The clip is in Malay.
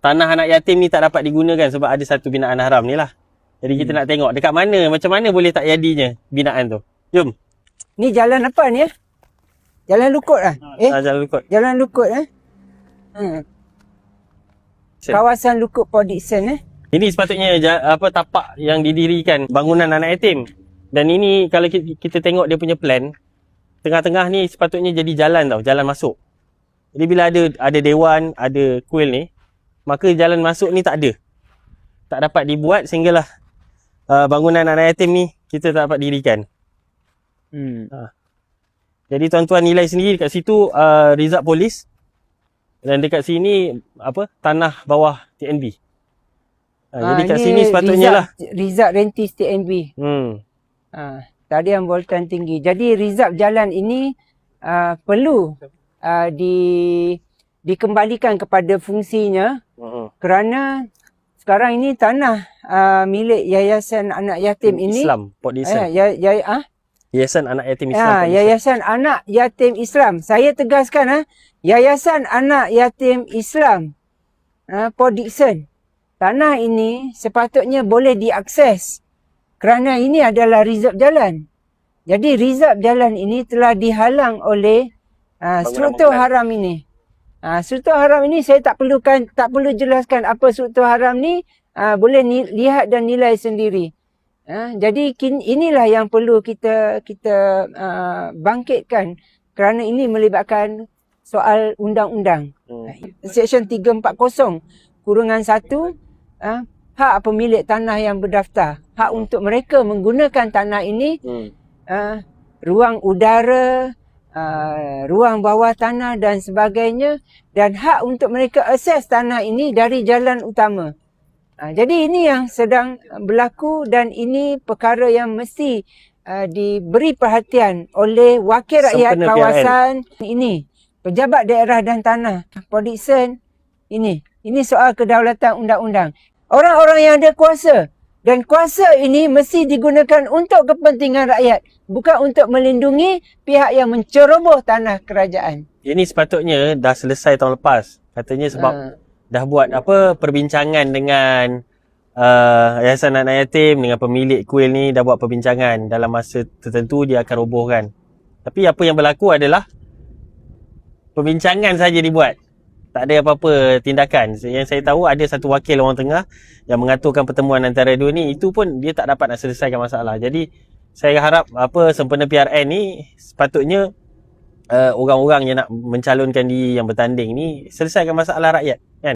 tanah anak yatim ni tak dapat digunakan sebab ada satu binaan haram ni lah. Jadi kita nak tengok dekat mana, macam mana boleh tak jadinya binaan tu. Jom. Ni jalan apa ni? Jalan Lukut lah? Jalan Lukut. Jalan Lukut Kawasan Lukut Port Dickson Ini sepatutnya tapak yang didirikan bangunan anak yatim. Dan ini kalau kita tengok dia punya plan, tengah-tengah ni sepatutnya jadi jalan tau, jalan masuk. Jadi bila ada dewan, ada kuil ni, maka jalan masuk ni tak ada. Tak dapat dibuat sehinggalah bangunan anak yatim ni kita tak dapat dirikan. Jadi tuan-tuan nilai sendiri dekat situ Rizab Polis. Dan dekat sini tanah bawah TNB. Jadi kat sini sepatutnya Rizab Rentis TNB. Tadi yang voltan tinggi. Jadi Rizab jalan ini perlu dikembalikan kepada fungsinya. Kerana sekarang ini tanah milik Yayasan Anak Yatim ini Islam Port Dickson. Yayasan Anak Yatim Islam. Yayasan Anak Yatim Islam. Saya tegaskan Yayasan Anak Yatim Islam Port Dickson. Tanah ini sepatutnya boleh diakses kerana ini adalah rizab jalan. Jadi rizab jalan ini telah dihalang oleh struktur haram ini. Struktur haram ini saya tak perlu jelaskan apa struktur haram ni, boleh lihat dan nilai sendiri. Jadi inilah yang perlu kita bangkitkan kerana ini melibatkan soal undang-undang. Seksyen 340 kurungan 1, hak pemilik tanah yang berdaftar, hak untuk mereka menggunakan tanah ini, ruang udara, ruang bawah tanah dan sebagainya, dan hak untuk mereka akses tanah ini dari jalan utama. Jadi ini yang sedang berlaku dan ini perkara yang mesti diberi perhatian oleh wakil rakyat kawasan ini, pejabat daerah dan tanah Port Dickson ini. Ini soal kedaulatan undang-undang. Orang-orang yang ada kuasa, dan kuasa ini mesti digunakan untuk kepentingan rakyat, bukan untuk melindungi pihak yang menceroboh tanah kerajaan. Ini sepatutnya dah selesai tahun lepas. Katanya sebab dah buat perbincangan dengan Yayasan Anak Yatim, dengan pemilik kuil ni dah buat perbincangan. Dalam masa tertentu dia akan robohkan. Tapi apa yang berlaku adalah perbincangan saja dibuat. Tak ada apa-apa tindakan. Yang saya tahu ada satu wakil orang tengah yang mengaturkan pertemuan antara dua ni. Itu pun dia tak dapat nak selesaikan masalah. Jadi saya harap sempena PRN ni sepatutnya orang-orang yang nak mencalonkan diri yang bertanding ni selesaikan masalah rakyat, kan?